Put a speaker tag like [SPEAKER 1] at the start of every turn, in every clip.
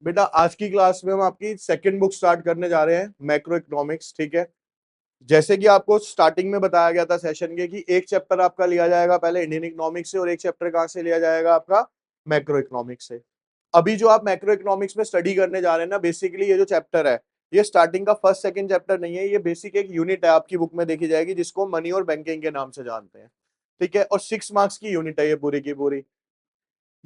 [SPEAKER 1] बेटा आज की क्लास में हम आपकी सेकंड बुक स्टार्ट करने जा रहे हैं, मैक्रो इकोनॉमिक्स। ठीक है, जैसे कि आपको स्टार्टिंग में बताया गया था सेशन के कि एक चैप्टर आपका लिया जाएगा पहले इंडियन इकोनॉमिक्स से और एक चैप्टर कहाँ से लिया जाएगा आपका मैक्रो इकोनॉमिक्स से। अभी जो आप मैक्रो इकोनॉमिक्स में स्टडी करने जा रहे हैं ना, बेसिकली ये जो चैप्टर है ये स्टार्टिंग का फर्स्ट सेकंड चैप्टर नहीं है, ये बेसिक एक यूनिट है आपकी बुक में देखी जाएगी जिसको मनी और बैंकिंग के नाम से जानते हैं। ठीक है, और 6 मार्क्स की यूनिट है ये पूरी की पूरी।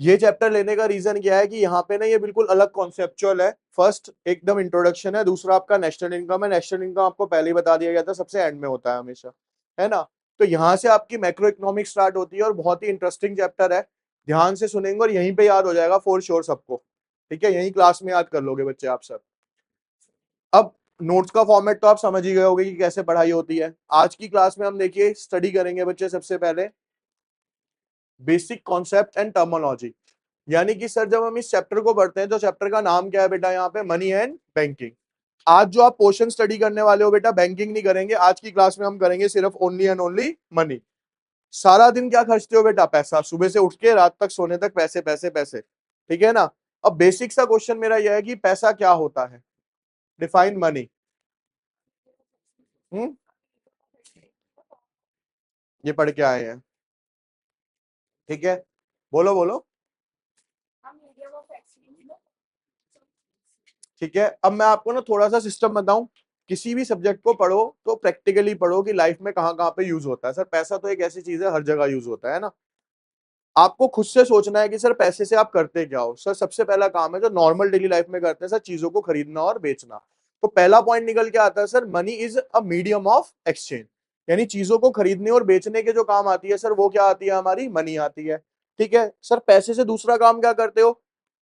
[SPEAKER 1] ये चैप्टर लेने का रीजन क्या है कि यहाँ पे ना ये बिल्कुल अलग कॉन्सेप्चुअल है। फर्स्ट एकदम इंट्रोडक्शन है, दूसरा आपका नेशनल इनकम है। नेशनल इनकम आपको पहले ही बता दिया गया था, सबसे एंड में होता है हमेशा, है ना। तो यहाँ से आपकी मैक्रो इकोनॉमिक्स स्टार्ट होती है और बहुत ही इंटरेस्टिंग चैप्टर है। ध्यान से सुनेंगे और यहीं पे याद हो जाएगा फॉर श्योर सबको। ठीक है, यहीं क्लास में याद कर लोगे बच्चे आप सब। अब नोट्स का फॉर्मेट तो आप समझ ही गए होगे कि कैसे पढ़ाई होती है। आज की क्लास में हम देखिए स्टडी करेंगे बच्चे सबसे पहले बेसिक कॉन्सेप्ट एंड टर्मिनोलॉजी। यानी कि सर जब हम इस चैप्टर को पढ़ते हैं तो चैप्टर का नाम क्या है बेटा, यहाँ पे मनी एंड बैंकिंग। आज जो आप पोर्शन स्टडी करने वाले हो बेटा, बैंकिंग नहीं करेंगे आज की क्लास में, हम करेंगे सिर्फ ओनली एंड ओनली मनी। सारा दिन क्या खर्चते हो बेटा, पैसा। सुबह से उठ के रात तक सोने तक पैसे पैसे पैसे। ठीक है ना। अब बेसिक सा क्वेश्चन मेरा यह है कि पैसा क्या होता है, डिफाइन मनी। ये पढ़ के आए हैं, ठीक है, बोलो बोलो। ठीक है, अब मैं आपको ना थोड़ा सा सिस्टम बताऊं। किसी भी सब्जेक्ट को पढ़ो तो प्रैक्टिकली पढ़ो कि लाइफ में कहाँ कहाँ पे यूज होता है। सर पैसा तो एक ऐसी चीज है हर जगह यूज होता है ना। आपको खुद से सोचना है कि सर पैसे से आप करते क्या हो। सर सबसे पहला काम है जो नॉर्मल डेली लाइफ में करते हैं सर, चीजों को खरीदना और बेचना। तो पहला पॉइंट निकल के आता है sir, money is a medium of exchange. यानी चीजों को खरीदने और बेचने के जो काम आती है सर, वो क्या आती है, हमारी मनी आती है। ठीक है सर, पैसे से दूसरा काम क्या करते हो।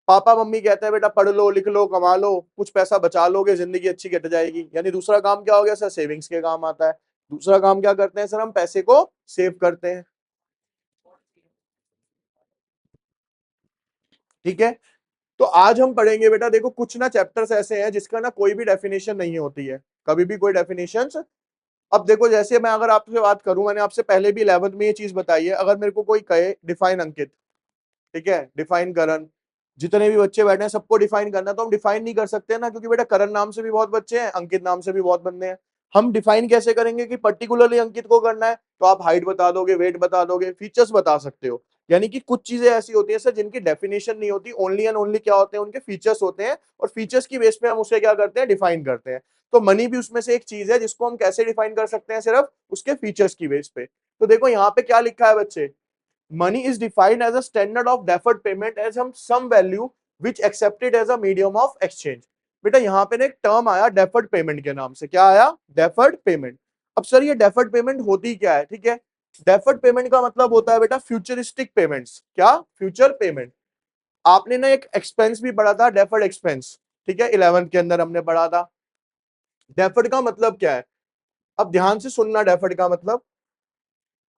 [SPEAKER 1] पापा मम्मी कहते हैं बेटा पढ़ लो लिख लो कमा लो, कुछ पैसा बचा लोगे जिंदगी अच्छी कट जाएगी। यानी दूसरा काम क्या हो गया सर, सेविंग्स के काम आता है। दूसरा काम क्या करते हैं सर, हम पैसे को सेव करते हैं। ठीक है, तो आज हम पढ़ेंगे बेटा, देखो कुछ ना चैप्टर्स ऐसे हैं जिसका ना कोई भी डेफिनेशन नहीं होती है, कभी भी कोई डेफिनेशन। अब देखो जैसे मैं अगर आपसे बात करूं, मैंने आपसे पहले भी 11th में ये चीज बताई है, अगर मेरे को कोई कहे डिफाइन अंकित, ठीक है, डिफाइन करण, जितने भी बच्चे बैठे हैं सबको डिफाइन करना, तो हम डिफाइन नहीं कर सकते ना, क्योंकि बेटा करण नाम से भी बहुत बच्चे हैं, अंकित नाम से भी बहुत बंदे हैं। हम डिफाइन कैसे करेंगे कि पर्टिकुलरली अंकित को करना है, तो आप हाइट बता दोगे, वेट बता दोगे, फीचर्स बता सकते हो। यानी कि कुछ चीजें ऐसी होती है सर जिनकी डेफिनेशन नहीं होती, ओनली एंड ओनली क्या होते हैं, उनके फीचर्स होते हैं, और फीचर्स की बेस पे हम उसे क्या करते हैं, डिफाइन करते हैं। तो मनी भी उसमें से एक चीज है जिसको हम कैसे डिफाइन कर सकते हैं, सिर्फ उसके फीचर्स की बेस पे। तो देखो यहाँ पे क्या लिखा है बच्चे, money is defined as a standard of deferred payment as some value which accepted as a medium of exchange। बेटा यहाँ पे ना एक टर्म आया डेफर्ड पेमेंट के नाम से, क्या आया, डेफर्ड पेमेंट। अब सर ये डेफर्ड पेमेंट होती क्या है, ठीक है, डेफर्ड पेमेंट का मतलब होता है बेटा फ्यूचरिस्टिक पेमेंट्स। क्या, फ्यूचर पेमेंट। आपने ना एक एक्सपेंस भी पढ़ा था, डेफर्ड एक्सपेंस, ठीक है, 11th के अंदर हमने पढ़ा था। डेफर्ड का मतलब क्या है, अब ध्यान से सुनना, डेफर्ड का मतलब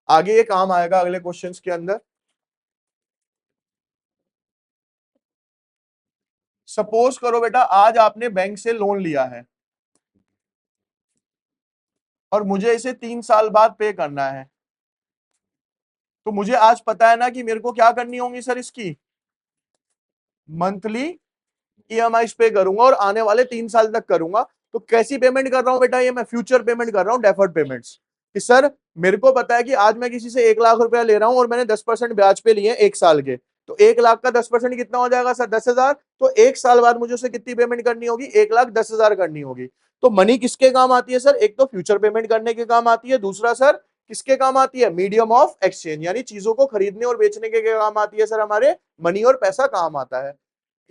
[SPEAKER 1] आगे ये काम आएगा अगले क्वेश्चंस के अंदर। सपोज करो बेटा आज आपने बैंक से लोन लिया है और मुझे इसे 3 साल बाद पे करना है। तो मुझे आज पता है ना कि मेरे को क्या करनी होंगी सर, इसकी मंथली ईएमआई पे करूंगा और आने वाले 3 साल तक करूंगा। तो कैसी पेमेंट कर रहा हूं बेटा, ये मैं फ्यूचर पेमेंट कर रहा हूं, डेफर्ड पेमेंट्स। कि सर मेरे को पता है कि आज मैं किसी से 1 लाख रुपया ले रहा हूं और मैंने 10% ब्याज पे लिए 1 साल के, तो 1 लाख का 10% कितना हो जाएगा सर, 10,000। तो 1 साल बाद मुझे उसे कितनी पेमेंट करनी होगी, 1,10,000 करनी होगी। तो मनी किसके काम आती है सर, एक तो फ्यूचर पेमेंट करने के काम आती है, दूसरा सर किसके काम आती है, मीडियम ऑफ एक्सचेंज, यानी चीजों को खरीदने और बेचने के काम आती है सर, हमारे मनी और पैसा काम आता है।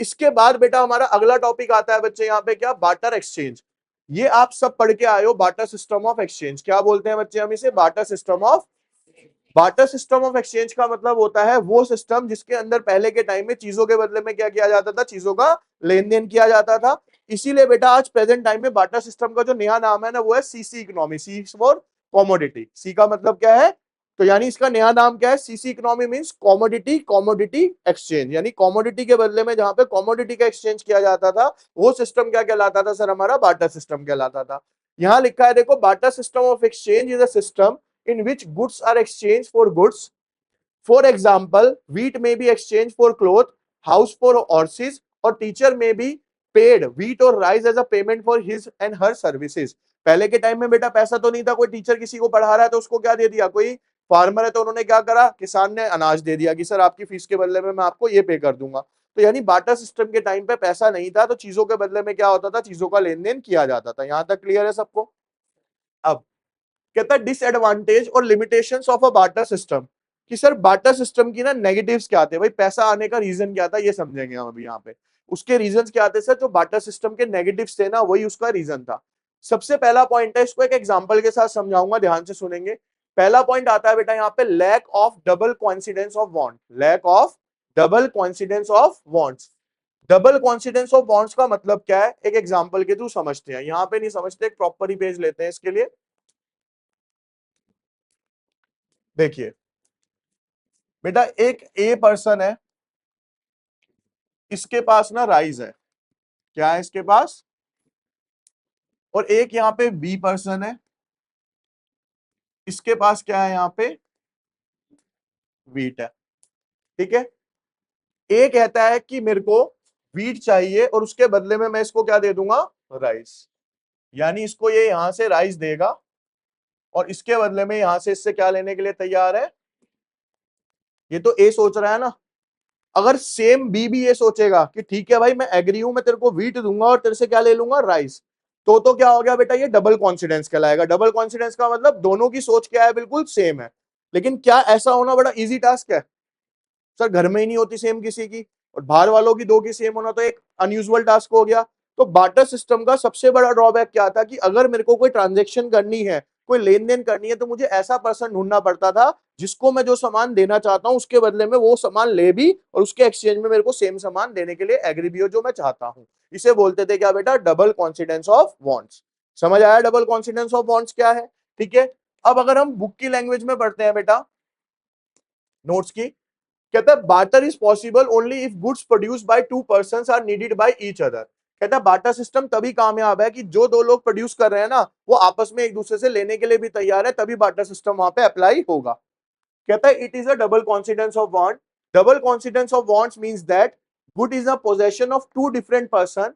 [SPEAKER 1] इसके बाद बेटा हमारा अगला टॉपिक आता है बच्चे यहाँ पे, क्या, बार्टर एक्सचेंज। ये आप सब पढ़ के आए हो, बार्टर सिस्टम ऑफ एक्सचेंज। क्या बोलते हैं बच्चे हम इसे, barter system of. Barter system of exchange का मतलब होता है वो सिस्टम जिसके अंदर पहले के टाइम में चीजों के बदले में क्या किया जाता था, चीजों का लेन देन किया जाता था। इसीलिए बेटा आज प्रेजेंट टाइम में बार्टर सिस्टम का जो नया नाम है ना, वो है CC economy. C for commodity, C का मतलब क्या है, तो यानी इसका नया नाम क्या है, CC economy means commodity, commodity exchange. यानी कॉमोडिटी के बदले में जहां पे कॉमोडिटी का एक्सचेंज किया जाता था, वो सिस्टम क्या कहलाता था सर, हमारा बार्टर सिस्टम कहलाता था। यहां लिखा है देखो, barter system of exchange is a system in which goods are exchanged for goods. For example, wheat may be exchanged for cloth, house for horses, और teacher may be paid wheat और rice as a payment for his and her services. पहले के time में बेटा पैसा तो नहीं था, कोई टीचर किसी को पढ़ा रहा है तो उसको क्या दे दिया, कोई फार्मर है तो उन्होंने क्या करा, किसान ने अनाज दे दिया कि सर आपकी फीस के बदले में मैं आपको ये पे कर दूंगा। तो यानी बार्टर सिस्टम के टाइम पे पैसा नहीं था तो चीजों के बदले में क्या होता था, चीजों का लेन देन किया जाता था। यहां तक क्लियर है सबको? अब कहता है डिसएडवांटेज और limitations of a barter system, कि सर बार्टर सिस्टम की ना नेगेटिव्स क्या थे भाई, पैसा आने का रीजन क्या था ये समझेंगे हम अभी यहाँ पे। उसके रीजंस क्या थे सर, जो बार्टर सिस्टम के नेगेटिव्स थे ना वही उसका रीजन था। सबसे पहला पॉइंट है, इसको एक एग्जांपल के साथ समझाऊंगा, ध्यान से सुनेंगे। पहला पॉइंट आता है बेटा यहाँ पे lack of double coincidence of want, lack of double coincidence of wants. Double coincidence of bonds का मतलब क्या है, एक एग्जांपल के थ्रू समझते हैं, यहां पे नहीं समझते, एक प्रॉपर ही पेज लेते हैं इसके लिए। देखिए बेटा एक ए पर्सन है, इसके पास ना राइस है, क्या है इसके पास, और एक यहाँ पे बी पर्सन है, इसके पास क्या है यहाँ पे, वीट है। ठीक है, ए कहता है कि मेरे को वीट चाहिए और उसके बदले में मैं इसको क्या दे दूंगा, राइस। यानी इसको ये यहां से राइस देगा और इसके बदले में यहां से इससे क्या लेने के लिए तैयार है। ये तो ए सोच रहा है ना, अगर सेम बी भी ये सोचेगा कि ठीक है भाई मैं एग्री हूं, मैं तेरे को वीट दूंगा और तेरे से क्या ले लूंगा, राइस, तो क्या हो गया बेटा, ये डबल कॉन्फिडेंस कहलाएगा। डबल कॉन्फिडेंस का मतलब दोनों की सोच क्या है, बिल्कुल सेम है। लेकिन क्या ऐसा होना बड़ा इजी टास्क है? सर घर में ही नहीं होती सेम किसी की, और बाहर वालों की दो की सेम होना तो एक अनयूजुअल टास्क हो गया। तो बार्टर सिस्टम का सबसे बड़ा ड्रॉबैक क्या था कि अगर मेरे को कोई ट्रांजेक्शन करनी है, कोई लेन देन करनी है, तो मुझे ऐसा पर्सन ढूंढना पड़ता था जिसको मैं जो सामान देना चाहता हूं उसके बदले में वो सामान ले भी और उसके एक्सचेंज में मेरे को सेम सामान देने के लिए एग्री भी हो जो मैं चाहता हूं। इसे बोलते थे क्या बेटा, डबल कॉन्सिडेंस ऑफ वांट्स। समझ आया डबल कॉन्सिडेंस ऑफ वांट्स क्या है? ठीक है, अब अगर हम बुक की लैंग्वेज में पढ़ते हैं बेटा, नोट्स की, कहता है barter is possible only if goods produce by two persons are needed by each other. कहता है बार्टर सिस्टम तभी कामयाब है कि जो दो लोग प्रोड्यूस कर रहे हैं ना वो आपस में एक दूसरे से लेने के लिए भी तैयार है, तभी बार्टर सिस्टम वहां पे अप्लाई होगा। कहता है it is a double coincidence of want. Double coincidence of wants means that good is a possession of two different person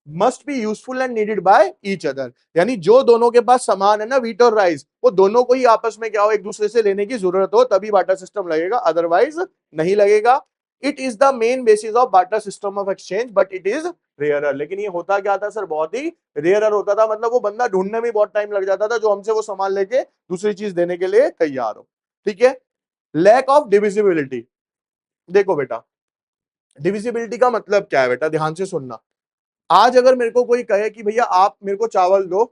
[SPEAKER 1] must be useful and needed by each other. यानी जो दोनों के पास समान है ना, व्हीट और राइस, वो दोनों को ही आपस में क्या हो, एक दूसरे से लेने की जरूरत हो तभी बार्टर सिस्टम लगेगा, अदरवाइज नहीं लगेगा। It is the main basis of barter system of exchange but it is rarer. लेकिन ये होता क्या था सर, बहुत ही रेयरर होता था, मतलब वो बंदा ढूंढने में बहुत टाइम लग जाता था जो हमसे वो सामान लेके दूसरी चीज देने के लिए तैयार हो। ठीक है, लैक ऑफ डिविजिबिलिटी। देखो बेटा डिविजिबिलिटी का मतलब क्या है बेटा, ध्यान से सुनना। आज अगर मेरे को कोई कहे कि भैया आप मेरे को चावल दो,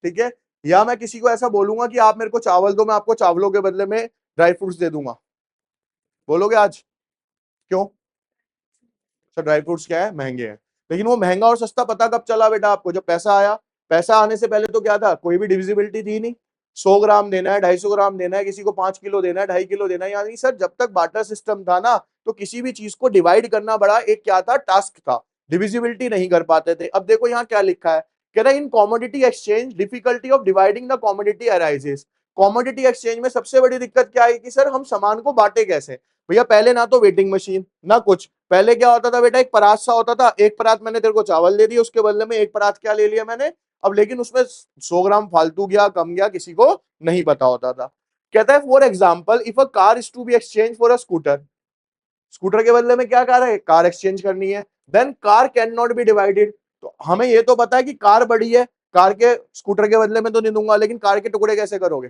[SPEAKER 1] ठीक है, या मैं किसी को ऐसा बोलूंगा कि आप मेरे को चावल दो, मैं आपको चावलों के बदले में ड्राई फ्रूट्स दे दूंगा, बोलोगे आज? क्यों सर, ड्राई फ्रूट्स क्या है, महंगे हैं। लेकिन वो महंगा और सस्ता पता कब चला बेटा आपको, जब पैसा आया। पैसा आने से पहले तो क्या था, कोई भी डिविजिबिलिटी थी नहीं। 100 ग्राम देना है, 250 ग्राम देना है, किसी को 5 किलो देना है, 2.5 किलो देना है। यानी सर जब तक बार्टर सिस्टम था ना, तो किसी भी चीज को डिवाइड करना बड़ा एक क्या था, टास्क था, डिविजिबिलिटी नहीं कर पाते थे। अब देखो यहाँ क्या लिखा है, कह रहा है in commodity exchange difficulty of dividing the commodity arises. Commodity exchange में सबसे बड़ी दिक्कत क्या है कि सर हम सामान को बांटे कैसे। भैया पहले ना तो वेटिंग मशीन ना कुछ, पहले क्या होता था बेटा, एक परात सा होता था, एक परात मैंने तेरे को चावल दे दिया, उसके बदले में एक परात क्या ले लिया मैंने, अब लेकिन उसमें 100 ग्राम फालतू गया कम गया किसी को नहीं पता होता था। कहता है for example if a car is to be exchange for a scooter, scooter के बदले में क्या कार है, कार एक्सचेंज करनी है, then car can not be divided. तो हमें ये तो पता है कि कार बड़ी है, कार के स्कूटर के बदले में तो नहीं दूंगा, लेकिन कार के टुकड़े कैसे करोगे,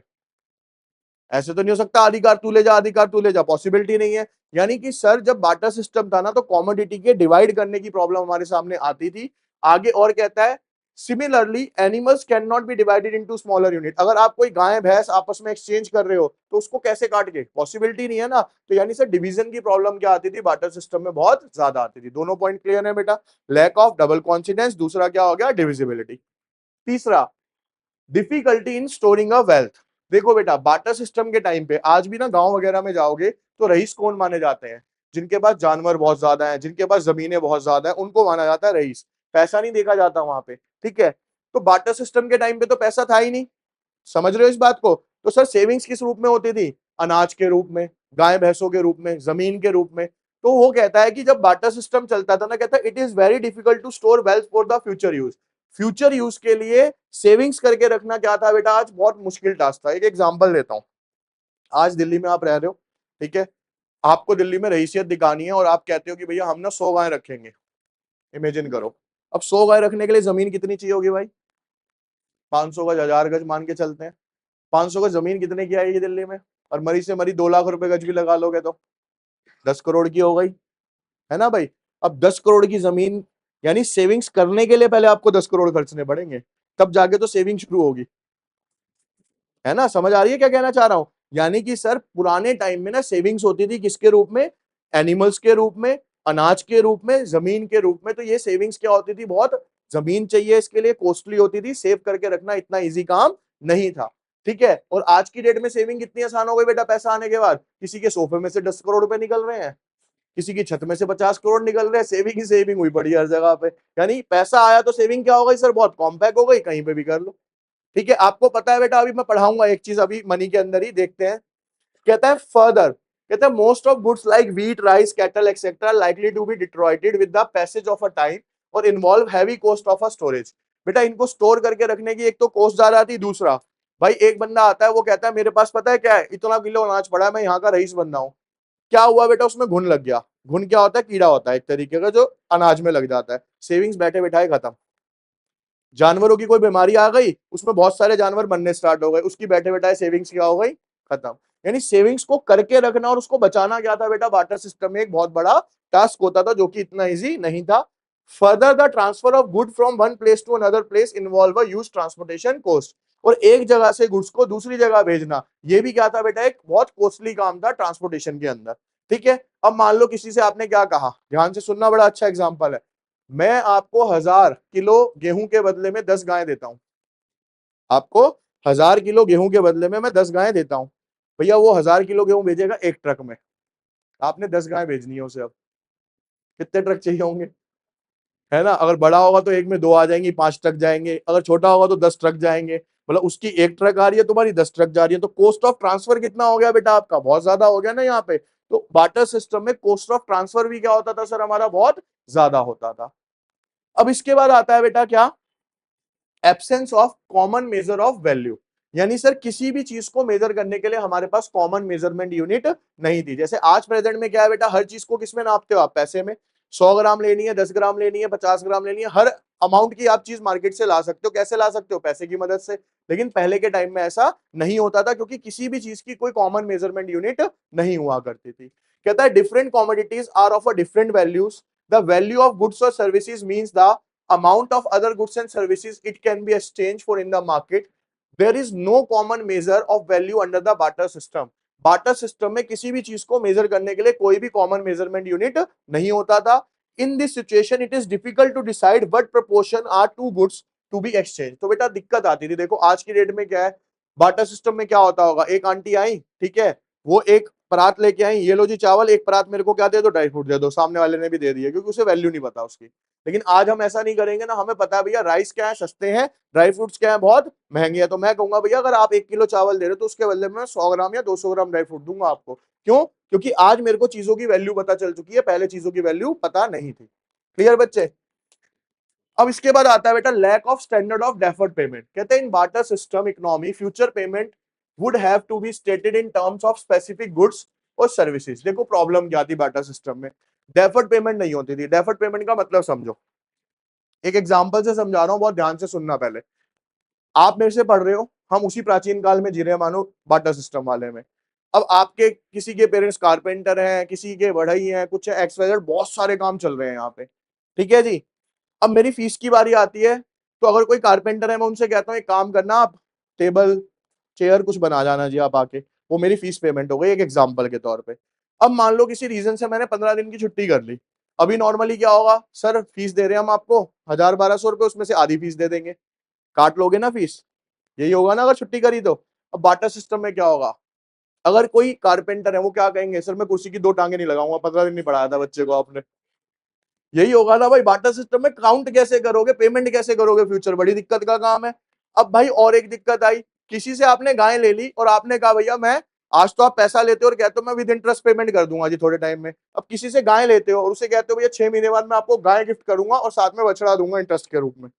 [SPEAKER 1] ऐसे तो नहीं हो सकता आधी कार तू ले जा आधी कार तू ले जा, पॉसिबिलिटी नहीं है। यानी कि सर जब बार्टर सिस्टम था ना तो कॉमोडिटी के डिवाइड करने की प्रॉब्लम हमारे सामने आती थी। आगे और कहता है similarly animals can not be divided into smaller unit. अगर आप कोई गाय भैंस आपस में एक्सचेंज कर रहे हो तो उसको कैसे काट के, पॉसिबिलिटी नहीं है ना। तो यानी सर डिवीजन की प्रॉब्लम क्या आती थी, बार्टर सिस्टम में बहुत ज्यादा आती थी। दोनों पॉइंट क्लियर है बेटा, लैक ऑफ डबल कॉन्फिडेंस, दूसरा क्या हो गया, डिविजिबिलिटी। तीसरा difficulty in storing a wealth. देखो बेटा बार्टर सिस्टम के टाइम पे आज भी ना गांव वगैरह में जाओगे तो रईस कौन माने जाते हैं, जिनके पास जानवर बहुत ज्यादा है, जिनके पास जमीनें बहुत ज्यादा है, उनको माना जाता है रईस। पैसा नहीं देखा जाता वहां पे, ठीक है। तो बार्टर सिस्टम के टाइम पे तो पैसा था ही नहीं, समझ रहे हो इस बात को। तो सर सेविंग्स किस रूप में होती थी, अनाज के रूप में, गाय भैंसों के रूप में, जमीन के रूप में। तो वो कहता है कि जब बार्टर सिस्टम चलता था ना, कहता है it is very difficult to store wealth for the future use. Future use के लिए सेविंग्स करके रखना क्या था बेटा, आज बहुत मुश्किल टास्क था। एक एग्जांपल देता हूं। आज दिल्ली में आप रह रहे हो, ठीक है, आपको दिल्ली में रईसियत दिखानी है और आप कहते हो कि भैया हम ना 100 गाय रखेंगे। इमेजिन करो, अब 100 गाय रखने के लिए जमीन कितनी चाहिए होगी भाई? 500 गज, 1000 गज मान के चलते हैं। 500 गज जमीन कितने की आएगी दिल्ली में? और मरी से मरी 2 लाख रुपए गज भी लगा लोगे तो 10 करोड़ की हो गई, है ना भाई? अब 10 करोड़ की जमीन, यानी सेविंग्स करने के लिए पहले आपको 10 करोड़ खर्चने पड़ेंगे, तब जाके तो सेविंग शुरू होगी। है ना, समझ आ रही है क्या कहना चाह रहा हूं? यानी कि सर पुराने टाइम में ना सेविंग्स होती थी किसके रूप में? एनिमल्स के रूप में, अनाज के रूप में, जमीन के रूप में। तो ये सेविंग्स क्या होती थी? बहुत जमीन चाहिए इसके लिए, कॉस्टली होती थी, सेव करके रखना इतना इजी काम नहीं था। ठीक है, और आज की डेट में सेविंग कितनी आसान हो गई बेटा, पैसा आने के बाद। किसी के सोफे में से 10 करोड़ रुपए निकल रहे हैं, किसी की छत में से 50 करोड़ निकल रहे हैं। सेविंग ही सेविंग हुई पड़ी है हर जगह पे। यानी पैसा आया तो सेविंग क्या हो गई सर, बहुत कॉम्पैक्ट हो गई, कहीं पे भी कर लो। ठीक है, आपको पता है बेटा, अभी मैं पढ़ाऊंगा एक चीज अभी मनी के अंदर ही, देखते हैं। कहता है फर्दर, कहता है most of goods like wheat, rice, cattle etcetera likely to be deteriorated with the passage of a time और involve heavy cost of a storage. बेटा इनको स्टोर करके रखने की एक तो कॉस्ट ज्यादा आती है, दूसरा भाई एक बंदा आता है वो कहता है मेरे पास पता है क्या है, इतना किलो अनाज पड़ा है, मैं यहाँ का रईस बंदा हूँ। क्या हुआ बेटा, उसमें घुन लग गया। घुन क्या होता है? कीड़ा होता है एक तरीके का जो अनाज में लग जाता है। सेविंग्स बैठे बैठाए खत्म। जानवरों की कोई बीमारी आ गई, उसमें बहुत सारे जानवर मरने स्टार्ट हो गए, उसकी बैठे बैठाए सेविंग्स क्या हो गई? खत्म। यानी सेविंग्स को करके रखना और उसको बचाना क्या था बेटा, बार्टर सिस्टम में एक बहुत बड़ा टास्क होता था, जो कि इतना इजी नहीं था। Further the transfer of good from one place to another place involve a huge transportation cost. और एक जगह से गुड्स को दूसरी जगह भेजना, ये भी क्या था बेटा, एक बहुत कॉस्टली काम था ट्रांसपोर्टेशन के अंदर। ठीक है, अब मान लो किसी से आपने क्या कहा, ध्यान से सुनना, बड़ा अच्छा एग्जाम्पल है। मैं आपको 1000 किलो गेहूं के बदले में 10 गायें देता हूं। आपको 1000 किलो गेहूं के बदले में मैं 10 गायें देता हूं। भैया वो 1000 किलो गेहूं भेजेगा एक ट्रक में, आपने 10 गायें भेजनी है उसे। अब कितने ट्रक चाहिए होंगे? है ना, अगर बड़ा होगा तो एक में 2 आ जाएंगी, 5 ट्रक जाएंगे, अगर छोटा होगा तो 10 ट्रक जाएंगे। मतलब उसकी एक ट्रक आ रही है, तुम्हारी 10 ट्रक जा रही है, तो कॉस्ट ऑफ ट्रांसफर कितना हो गया बेटा आपका, बहुत ज्यादा हो गया ना यहाँ पे। तो बार्टर सिस्टम में कॉस्ट ऑफ ट्रांसफर भी क्या होता था सर, हमारा बहुत ज्यादा होता था। अब इसके बाद आता है बेटा क्या, absence of common measure of value. यानी सर किसी भी चीज को मेजर करने के लिए हमारे पास कॉमन मेजरमेंट यूनिट नहीं थी। जैसे आज प्रेजेंट में क्या है बेटा, हर चीज को किसमें नापते हो आप? पैसे में। 100 ग्राम लेनी है, 10 ग्राम लेनी है, 50 ग्राम लेनी है, हर अमाउंट की आप चीज मार्केट से ला सकते हो। कैसे ला सकते हो? पैसे की मदद से। लेकिन पहले के टाइम में ऐसा नहीं होता था, क्योंकि किसी भी चीज की कोई कॉमन मेजरमेंट यूनिट नहीं हुआ करती थी। कहता है different commodities are of a different values, the value of goods और services means the amount of other goods and services it can be exchanged for in the market. There is no common measure of value under the barter system. Barter system में किसी भी चीज को major करने के लिए कोई भी कॉमन मेजरमेंट यूनिट नहीं होता था। In this situation it is difficult to decide what proportion are two goods to be exchange. तो बेटा दिक्कत आती थी। देखो आज की डेट में क्या है, बार्टर सिस्टम में क्या होता होगा, एक आंटी आई, ठीक है, वो एक परात लेके आई, ये लो जी चावल, एक परात मेरे को क्या दे दो, ड्राई फ्रूट दे दो। सामने वाले ने भी दे दिया, क्योंकि उसे वैल्यू नहीं पता उसकी। लेकिन आज हम ऐसा नहीं करेंगे ना, हमें पता है भैया राइस क्या है, सस्ते हैं, ड्राई फ्रूट्स क्या है, बहुत महंगे हैं। तो मैं कहूंगा भैया अगर आप 1 किलो चावल दे रहे हो तो उसके बदले में 100 ग्राम या 200 ग्राम ड्राई फ्रूट दूंगा आपको। क्यों? क्योंकि आज मेरे को चीजों की वैल्यू पता चल चुकी है, पहले चीजों की वैल्यू पता नहीं थी। क्लियर बच्चे? अब इसके बाद आता है बेटा lack of standard of deferred payment. कहते हैं in barter system economy future payment would have to be stated in terms of specific goods और सर्विसेज। देखो प्रॉब्लम क्या थी बार्टर सिस्टम में, डेफर्ड पेमेंट नहीं होती थी। डेफर्ड पेमेंट का मतलब समझो, एक एग्जांपल से समझा रहा हूं, बहुत ध्यान से सुनना। पहले आप मेरे से पढ़ रहे हो, हम उसी प्राचीन काल में जी रहे हैं मानो बार्टर सिस्टम वाले में। अब आपके किसी के पेरेंट्स कारपेंटर हैं, किसी के बढ़ई हैं, कुछ एक्स वाई जेड, बहुत सारे काम चल रहे हैं यहाँ पे। ठीक है जी, अब मेरी फीस की बारी आती है, तो अगर कोई कारपेंटर है मैं उनसे कहता हूँ एक काम करना, आप टेबल चेयर कुछ बना जाना जी आप आके, वो मेरी फीस पेमेंट हो गई, एक एग्जांपल के तौर पे। अब मान लो किसी रीजन से मैंने 15 दिन की छुट्टी कर ली। अभी नॉर्मली क्या होगा सर, फीस दे रहे हैं हम आपको 1000-1200 रुपए, उसमें से आधी फीस दे देंगे, काट लोगे ना फीस, यही होगा ना अगर छुट्टी करी तो। अब बाटा सिस्टम में क्या होगा, अगर कोई कारपेंटर है वो क्या कहेंगे, सर मैं कुर्सी की 2 टांगे नहीं लगाऊंगा, 15 दिन नहीं पढ़ाया था बच्चे को आपने। यही होगा ना भाई, बार्टर सिस्टम में काउंट कैसे करोगे, पेमेंट कैसे करोगे, फ्यूचर बड़ी दिक्कत का काम है। अब भाई और एक दिक्कत आई, किसी से आपने गाय ले ली और आपने कहा भैया मैं आज तो आप पैसा लेते हो और कहते हो मैं विद इंटरेस्ट पेमेंट कर दूंगा जी थोड़े टाइम में। अब किसी से गाय लेते हो और उसे कहते हो भैया 6 महीने बाद मैं आपको गाय गिफ्ट करूंगा और साथ में बछड़ा दूंगा इंटरेस्ट के रूप में।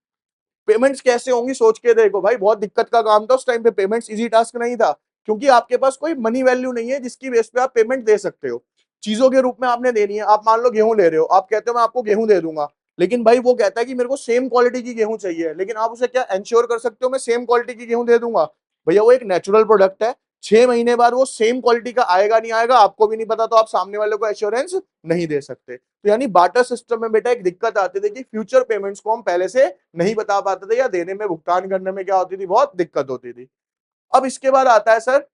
[SPEAKER 1] पेमेंट्स कैसे होंगी सोच के देखो भाई, बहुत दिक्कत का काम था उस टाइम पे, पेमेंट्स इजी टास्क नहीं था, क्योंकि आपके पास कोई मनी वैल्यू नहीं है जिसकी बेस पे आप पेमेंट दे सकते हो। चीजों के रूप में आपने देनी है। आप मान लो गेहूं ले रहे हो, आप कहते हो मैं आपको गेहूं दे दूंगा, लेकिन भाई वो कहता है कि मेरे को सेम क्वालिटी की गेहूं चाहिए, लेकिन आप उसे क्या इंश्योर कर सकते हो मैं सेम क्वालिटी की गेहूं दे दूंगा? भैया वो एक नेचुरल प्रोडक्ट है, 6 महीने बाद वो सेम क्वालिटी का आएगा नहीं आएगा आपको भी नहीं पता, तो आप सामने वाले को एश्योरेंस नहीं दे सकते। तो यानी बार्टर सिस्टम में बेटा एक दिक्कत आती थी कि फ्यूचर पेमेंट्स को हम पहले से नहीं बता पाते थे, या देने में भुगतान करने में क्या होती थी, बहुत दिक्कत होती थी। अब इसके बाद आता है sir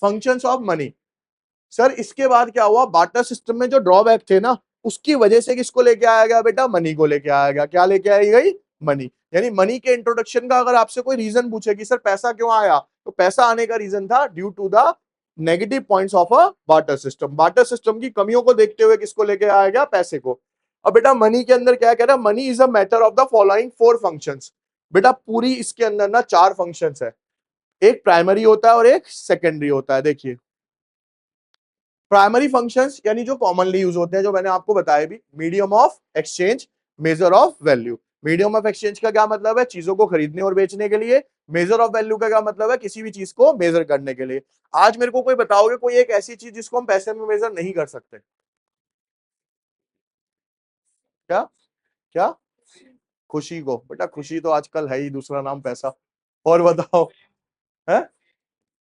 [SPEAKER 1] functions of money. Sir इसके बाद क्या हुआ, बार्टर सिस्टम में जो ड्रॉबैक थे ना, उसकी वजह से किसको लेके आया गया बेटा, मनी को लेके आया गया। क्या लेके आई गई, मनी। यानी मनी के इंट्रोडक्शन का अगर आपसे कोई रीजन पूछे कि सर पैसा क्यों आया, तो पैसा आने का रीजन था due to the negative points of a barter system. Barter system की कमियों को देखते हुए किसको लेके आया गया, पैसे को। अब बेटा मनी के अंदर क्या कह रहा है, money is a matter of the following 4 functions. बेटा पूरी इसके अंदर ना 4 फंक्शंस है, एक प्राइमरी होता है और एक सेकेंडरी होता है। देखिए प्राइमरी फंक्शंस यानी जो कॉमनली यूज होते हैं, जो मैंने आपको बताया भी, medium of exchange, major of value. Medium of exchange का क्या मतलब है, चीजों को खरीदने और बेचने के लिए। मेजर ऑफ वैल्यू का क्या मतलब है, किसी भी चीज को मेजर करने के लिए। आज मेरे को कोई बताओगे कोई एक ऐसी चीज जिसको हम पैसे में मेजर नहीं कर सकते? क्या क्या? खुशी को? बेटा खुशी तो आजकल है ही दूसरा नाम पैसा। और बताओ, है?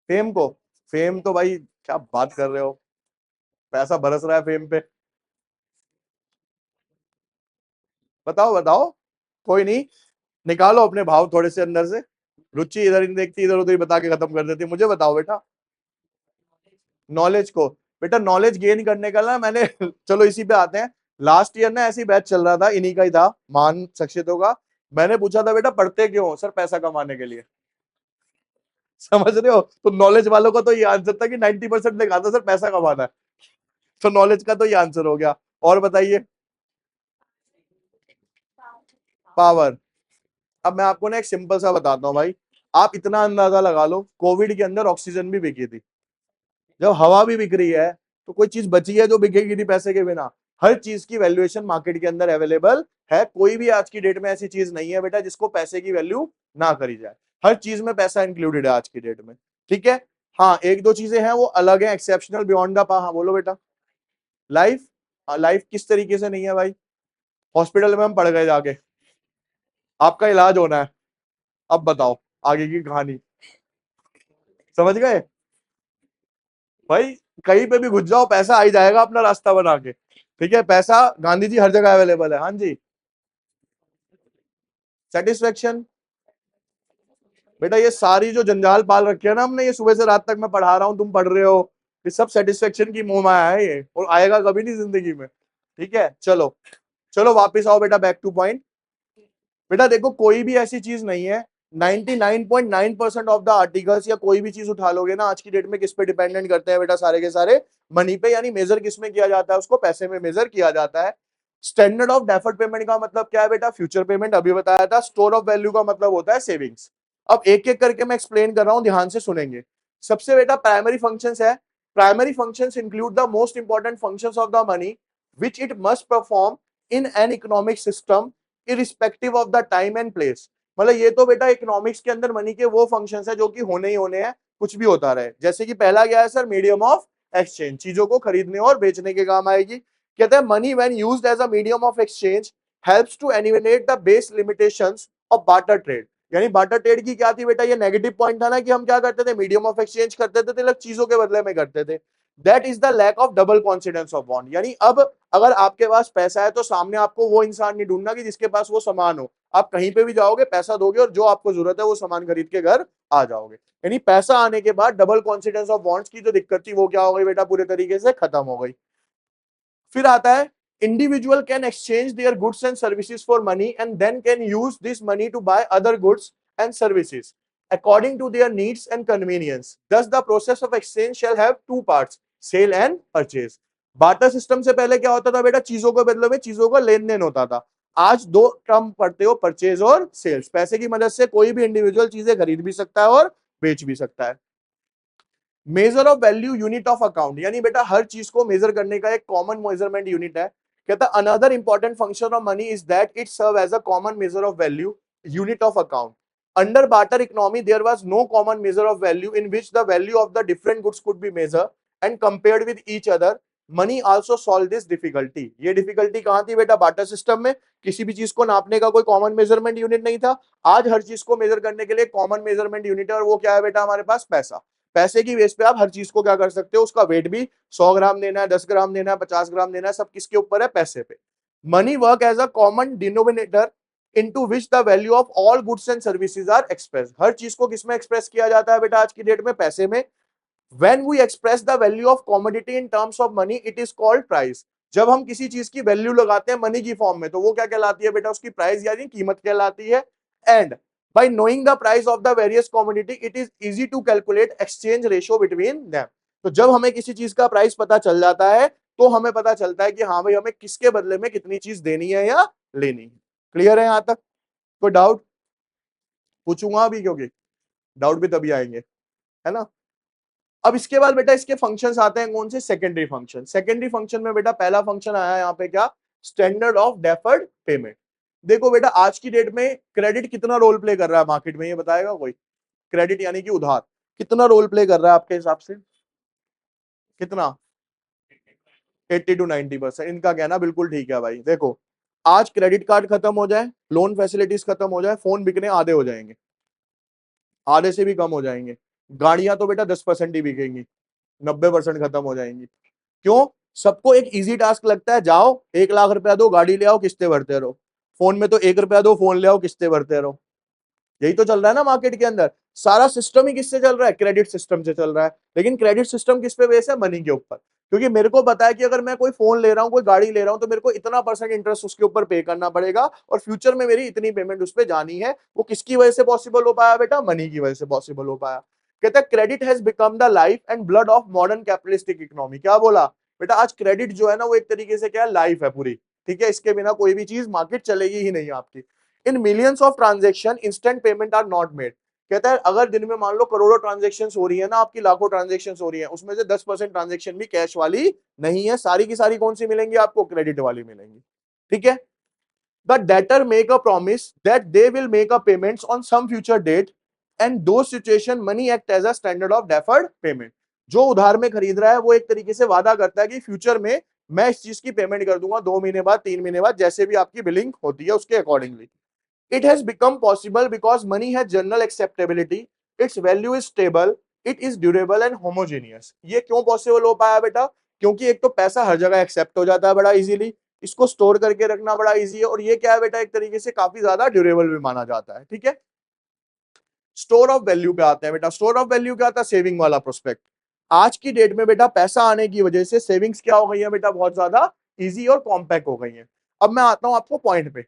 [SPEAKER 1] फेम को? फेम तो भाई क्या बात कर रहे हो, पैसा बरस रहा है फेम पे। बताओ बताओ, कोई नहीं, निकालो अपने भाव थोड़े से अंदर से। रुचि इधर ही नहीं देखती, इधर उधर ही बता के खत्म कर देती। मुझे बताओ बेटा, नॉलेज को? बेटा नॉलेज गेन करने का ना मैंने चलो इसी पे आते हैं। लास्ट ईयर ना ऐसी बैच चल रहा था, इन्हीं का ही था, महान शख्सियतों का। मैंने पूछा था बेटा पढ़ते क्यों? सर पैसा कमाने के लिए। समझ रहे हो? तो नॉलेज वालों का तो ये आंसर था कि 90% लिखा था सर पैसा कमाना है। तो नॉलेज का तो ये आंसर हो गया। और बताइए, पावर। अब मैं आपको ना एक सिंपल सा बताता हूँ भाई, आप इतना अंदाजा लगा लो, कोविड के अंदर ऑक्सीजन भी बिकी थी। जब हवा भी बिक रही है तो कोई चीज बची है जो बिकेगी नहीं पैसे के बिना? हर चीज की वैल्यूएशन मार्केट के अंदर अवेलेबल है, कोई भी आज की डेट में ऐसी चीज नहीं है बेटा जिसको पैसे की वैल्यू ना करी जाए। हर चीज में पैसा इंक्लूडेड है आज की डेट में। ठीक है। हाँ एक दो चीजें हैं वो अलग है, एक्सेप्शनल बियॉन्ड द पा। हाँ बोलो बेटा। लाइफ? लाइफ किस तरीके से नहीं है भाई? हॉस्पिटल में हम पड़ गए जाके, आपका इलाज होना है, अब बताओ आगे की कहानी। समझ गए भाई? कहीं पे भी घुस जाओ पैसा आ ही जाएगा अपना रास्ता बना के। ठीक है, पैसा गांधी जी हर जगह अवेलेबल है। हाँ जी। सेटिस्फेक्शन? बेटा ये सारी जो जंजाल पाल रखी है ना हमने, ये सुबह से रात तक मैं पढ़ा रहा हूं तुम पढ़ रहे हो, ये सब सेटिस्फेक्शन की मोह माया है ये, और आएगा कभी नहीं जिंदगी में। ठीक है चलो, चलो वापिस आओ बेटा, बैक टू पॉइंट। बेटा देखो कोई भी ऐसी चीज नहीं है, 99.9% ऑफ द आर्टिकल्स या कोई भी चीज उठा लोगे ना आज की डेट में, किस पे डिपेंडेंट करते हैं बेटा, सारे के सारे मनी पे। यानी मेजर किस में किया जाता है, उसको पैसे में मेजर किया जाता है। स्टैंडर्ड ऑफ डेफर्ड पेमेंट का मतलब क्या है बेटा, फ्यूचर पेमेंट, अभी बताया था। स्टोर ऑफ वैल्यू का मतलब होता है सेविंग्स। अब एक एक करके मैं एक्सप्लेन कर रहा हूं, ध्यान से सुनेंगे। सबसे बेटा प्राइमरी फंक्शंस है। Primary functions include the most important functions of the money which it must perform in an economic system irrespective of the time and place. मतलब ये तो बेटा इकोनॉमिक्स के अंदर मनी के वो फंक्शंस है जो कि होने ही होने हैं, कुछ भी होता रहे। जैसे कि पहला क्या है सर, मीडियम ऑफ एक्सचेंज, चीजों को खरीदने और बेचने के काम आएगी। कहते हैं money when used as a medium of exchange helps to eliminate the base limitations of barter trade. यानी बार्टर ट्रेड की क्या थी बेटा, ये नेगेटिव पॉइंट था ना कि हम क्या करते थे, मीडियम ऑफ एक्सचेंज करते थे, तिलक चीजों के बदले में करते थे। That is the lack of double confidence of bond. यानी अब अगर आपके पास पैसा है तो सामने आपको वो इंसान नहीं ढूंढना कि जिसके पास वो सामान हो। आप कहीं पे भी जाओगे, पैसा दोगे और जो आपको जरूरत है वो सामान खरीद के घर आ जाओगे। यानी पैसा आने के बाद डबल कॉन्फिडेंस ऑफ बॉन्ड्स की जो दिक्कत थी वो क्या हो गई बेटा, पूरे तरीके से खत्म हो गई। फिर आता है individual can exchange their goods and services for money and then can use this money to buy other goods and services according to their needs and convenience. Thus, the process of exchange shall have two parts, sale and purchase. Barter system से पहले क्या होता था बेटा, चीजों के बदले में चीजों का लेन देन होता था। आज दो टर्म पढ़ते हो, परचेज और सेल्स। पैसे की मदद से कोई भी इंडिविजुअल चीजें खरीद भी सकता है और बेच भी सकता है। Major of value unit of account, यानी बेटा हर चीज को मेजर करने का एक कॉमन मेजरमेंट यूनिट है। कहता another important function of money is that it serve as a common measure of value unit of account. Under barter economy there was no common measure of value in which the value of the different goods could be measure and compared with each other. Money also solve this difficulty. ये difficulty कहां थी बेटा? Barter system में। किसी भी चीज को नापने का कोई कॉमन मेजरमेंट यूनिट नहीं था। आज हर चीज को मेजर करने के लिए कॉमन मेजरमेंट यूनिट है, और वो क्या है बेटा? हमारे पास पैसा। पैसे की बेस पे आप हर चीज को क्या कर सकते हो? उसका वेट भी 100 ग्राम देना है, 10 ग्राम देना है, 50 ग्राम देना है, सब किसके ऊपर है? पैसे पे। Money work as a common denominator into which the value of all goods and services are express. हर चीज को किसमें एक्सप्रेस किया जाता है बेटा आज की डेट में? पैसे में। When we express the value of commodity in terms of money, it is called price. जब हम किसी चीज की वैल्यू लगाते हैं मनी की फॉर्म में, तो वो क्या कहलाती है बेटा? उसकी प्राइस यानी कीमत कहलाती है। And by knowing the price of the various commodity, it is easy to calculate exchange ratio between them. तो जब हमें किसी चीज का प्राइस पता चल जाता है, तो हमें पता चलता है कि हाँ भाई हमें किसके बदले में कितनी चीज देनी है या लेनी है। क्लियर है यहां तक? कोई डाउट? पूछूंगा अभी, क्योंकि डाउट भी तभी आएंगे, है ना। अब इसके बाद बेटा इसके फंक्शंस आते हैं कौन से? Secondary function. सेकेंडरी फंक्शन में बेटा पहला फंक्शन आया यहाँ पे क्या? Standard of deferred payment. देखो बेटा आज की डेट में क्रेडिट कितना रोल प्ले कर रहा है मार्केट में, ये बताएगा कोई? क्रेडिट यानी कि उधार कितना रोल प्ले कर रहा है आपके हिसाब से? कितना? 80 to 90%। इनका कहना बिल्कुल ठीक है भाई। देखो आज क्रेडिट कार्ड खत्म हो जाए, लोन फैसिलिटीज खत्म हो जाए, फोन बिकने आधे हो जाएंगे, आधे से भी कम हो जाएंगे। गाड़ियां तो बेटा 10% ही बिकेंगी, 90% खत्म हो जाएंगी। क्यों? सबको एक इजी टास्क लगता है, जाओ 1 लाख रुपया दो गाड़ी ले आओ किस्तें भरते रहो। फोन में तो 1 रुपया दो फोन ले आओ किस्तें भरते रहो। यही तो चल रहा है ना मार्केट के अंदर। सारा सिस्टम ही किससे चल रहा है? क्रेडिट सिस्टम से चल रहा है। लेकिन क्रेडिट सिस्टम किस पे बेस है? मनी के ऊपर। क्योंकि मेरे को पता है कि अगर मैं कोई फोन ले रहा हूं, कोई गाड़ी ले रहा हूं, तो मेरे को इतना परसेंट इंटरेस्ट उसके ऊपर पे करना पड़ेगा, और फ्यूचर में मेरी इतनी पेमेंट उस पर जानी है। वो किसकी वजह से पॉसिबल हो पाया बेटा? मनी की वजह से पॉसिबल हो पाया। कहता है credit has become the life and blood of modern capitalistic economy. क्या बोला बेटा? आज क्रेडिट जो है ना, वो एक तरीके से क्या है? लाइफ है पूरी। ठीक है, इसके बिना कोई भी चीज मार्केट चलेगी ही नहीं आपकी। In millions of transaction instant payment are not made. कहता है अगर दिन में मान लो करोड़ों ट्रांजेक्शन हो रही है ना आपकी, लाखों ट्रांजेक्शन हो रही है, उसमें से 10% ट्रांजेक्शन भी कैश वाली नहीं है। सारी की सारी कौन सी मिलेंगी आपको? क्रेडिट वाली मिलेंगी। ठीक है। The debtor make a promise that they will make a payments on some future date, and though situation money act as a standard of deferred payment. जो उधार में खरीद रहा है वो एक तरीके से वादा करता है कि फ्यूचर में मैं इस चीज की पेमेंट कर दूंगा 2 महीने बाद, 3 महीने बाद, जैसे भी आपकी बिलिंग होती है उसके accordingly. It has become possible because money has general acceptability, its value is stable, it is durable and homogeneous। ये क्यों पॉसिबल हो पाया बेटा? क्योंकि एक तो पैसा हर जगह एक्सेप्ट हो जाता है बड़ा इजीली, इसको स्टोर करके रखना बड़ा इजी है, और ये क्या है बेटा? एक तरीके से काफी ज्यादा ड्यूरेबल भी माना जाता है। ठीक है। स्टोर ऑफ वैल्यू पे आते हैं बेटा। स्टोर ऑफ वैल्यू क्या आता है? सेविंग वाला प्रोस्पेक्ट। आज की डेट में बेटा पैसा आने की वजह से सेविंग्स क्या हो गई है बेटा? बहुत ज्यादा इजी और कॉम्पैक्ट हो गई है। अब मैं आता हूं आपको पॉइंट पे।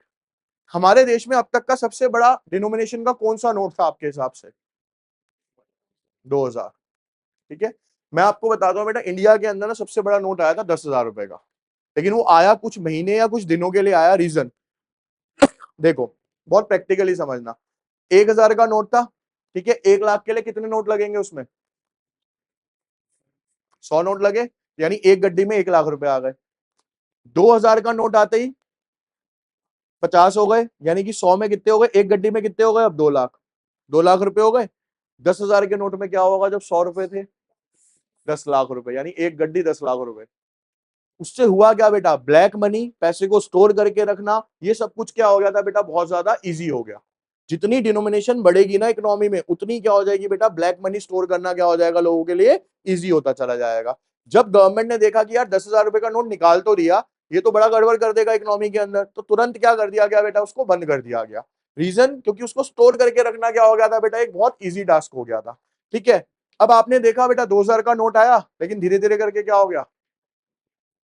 [SPEAKER 1] हमारे देश में अब तक का सबसे बड़ा डिनोमिनेशन का कौन सा नोट था आपके हिसाब से? 2000। ठीक है। मैं आपको बताता हूं बेटा, इंडिया के अंदर ना सबसे बड़ा नोट आया था 10,000 रुपए का। लेकिन वो आया कुछ महीने या कुछ दिनों के लिए आया। रीजन देखो, बहुत प्रैक्टिकली समझना। 1,000 का नोट था। ठीक है। 1 लाख के लिए कितने नोट लगेंगे उसमें? 100 नोट लगे, यानी एक गड्डी में 1 लाख रुपए आ गए। 2,000 का नोट आते ही 50 हो गए, यानी कि 100 में कितने हो गए? एक गड्डी में कितने हो गए? अब 2 लाख। 2 लाख रुपए हो गए। 10,000 के नोट में क्या होगा जब 100 रुपए थे? 10 लाख रुपए, यानी एक गड्डी 10 लाख रुपए। उससे हुआ क्या बेटा? ब्लैक मनी, पैसे को स्टोर करके रखना, ये सब कुछ क्या हो गया था बेटा? बहुत ज्यादा इजी हो गया। जितनी डिनोमिनेशन बढ़ेगी ना इकोनॉमी में, उतनी क्या हो जाएगी बेटा? ब्लैक मनी स्टोर करना क्या हो जाएगा लोगों के लिए? इजी होता चला जाएगा। जब गवर्नमेंट ने देखा कि यार 10,000 रुपए का नोट निकाल तो दिया, ये तो बड़ा गड़बड़ कर देगा इकोनॉमी के अंदर, तो तुरंत क्या कर दिया गया बेटा? उसको बंद कर दिया गया। रीजन? क्योंकि उसको स्टोर करके रखना क्या हो गया था बेटा? एक बहुत ईजी टास्क हो गया था। ठीक है। अब आपने देखा बेटा 2,000 का नोट आया, लेकिन धीरे धीरे करके क्या हो गया?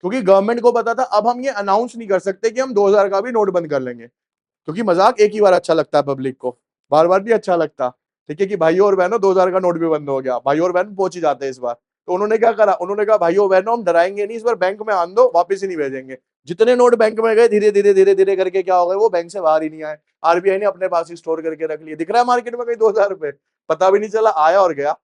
[SPEAKER 1] क्योंकि गवर्नमेंट को पता था अब हम ये अनाउंस नहीं कर सकते कि हम 2,000 का भी नोट बंद कर लेंगे, क्योंकि मजाक एक ही बार अच्छा लगता है पब्लिक को, बार बार नहीं अच्छा लगता। ठीक है, कि भाइयों और बहनों 2,000 का नोट भी बंद हो गया, भाइयों और बहन पहुंच ही जाते हैं इस बार। तो उन्होंने क्या करा? उन्होंने कहा भाइयों बहनों हम डराएंगे नहीं, इस बार बैंक में आन दो, वापस ही नहीं भेजेंगे। जितने नोट बैंक में गए धीरे धीरे धीरे धीरे करके क्या हो गए? वो बैंक से बाहर ही नहीं आए। आरबीआई ने अपने पास ही स्टोर करके रख लिए। दिख रहा है मार्केट में कहीं 2,000 रुपए? पता भी नहीं चला, आया और गया।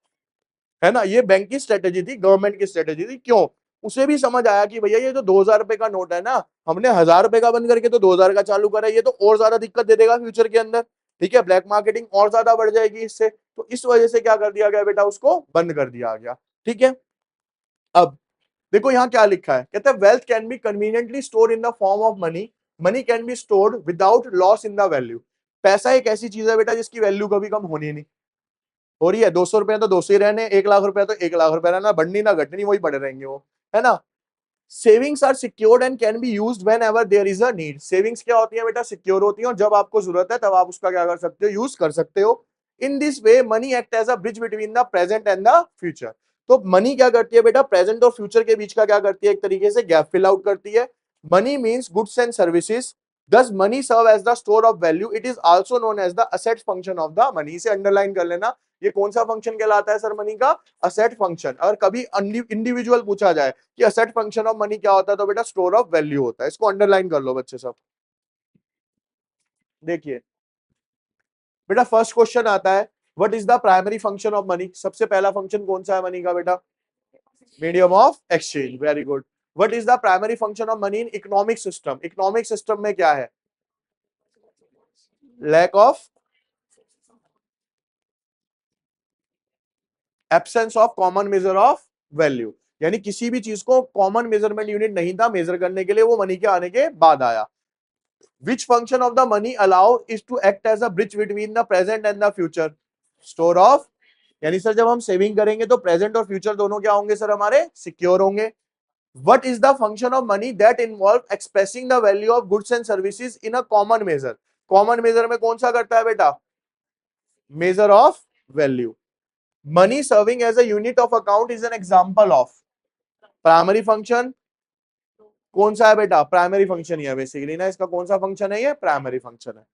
[SPEAKER 1] है ना। ये बैंक की स्ट्रेटेजी थी, गवर्नमेंट की स्ट्रेटेजी थी। क्यों? उसे भी समझ आया कि भैया ये तो 2000 रुपए का नोट है ना, हमने 1000 रुपए का बंद करके तो 2000 का चालू करा है, ये तो और ज्यादा दिक्कत दे देगा फ्यूचर के अंदर। ठीक है, ब्लैक मार्केटिंग और ज्यादा बढ़ जाएगी इससे। तो इस वजह से क्या कर दिया गया बेटा, उसको बंद कर दिया गया। ठीक है, अब देखो यहां क्या लिखा है, कहते हैं wealth can be conveniently store in the form of money, money can be stored without loss in the value. पैसा एक ऐसी चीज है बेटा जिसकी वैल्यू कभी कम होनी नहीं। हो रही है 200 रुपए तो 200 ही रहने, 1 लाख रुपए तो 1 लाख रुपए रहना, बढ़नी ना घटनी, वही पड़े रहेंगे वो, है ना। Savings are secured and can be used whenever there is a need. Savings क्या होती है बेटा, सिक्योर होती है, और जब आपको जरूरत है तब आप उसका क्या कर सकते हो, यूज कर सकते हो। In this way money act as a bridge between the present and the future. Money मनी क्या करती है बेटा, प्रेजेंट और फ्यूचर के बीच का क्या करती है, एक तरीके से गैप फिल आउट करती है। Money means goods and services, thus money serve as the store of value, it is also known as the asset function of the money. इसे अंडरलाइन कर लेना, ये कौन सा फंक्शन कहलाता है सर मनी का, असेट फंक्शन। और कभी इंडिविजुअल पूछा जाए कि असेट फंक्शन ऑफ मनी क्या होता है, तो बेटा स्टोर ऑफ वैल्यू होता है। इसको अंडरलाइन कर लो बच्चे सब। देखिए बेटा फर्स्ट क्वेश्चन आता है, what is the primary function of money. सबसे पहला फंक्शन कौन सा है मनी का बेटा, medium of exchange. Very good. What is the primary function of money in economic system. Economic system में क्या है, lack of, absence of common measure of value. यानी किसी भी चीज को कॉमन मेजरमेंट यूनिट नहीं था मेजर करने के लिए, वो मनी के आने के बाद आया। Which function of the money allow is to act as a bridge between the present and the future? Store of, यानी सर जब हम सेविंग करेंगे तो प्रेजेंट और फ्यूचर दोनों क्या होंगे सर हमारे, सिक्योर होंगे। What is the function of money that involve expressing the value of goods and services in a common measure? Common measure में कौन सा करता है बेटा, measure of value. Money serving as a unit of account is an example of primary function. कौन सा है बेटा, प्राइमरी फंक्शन ही है बेसिकली ना, इसका कौन सा फंक्शन है, ये प्राइमरी फंक्शन है।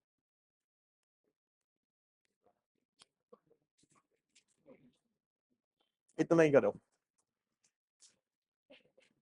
[SPEAKER 1] इतना ही करो।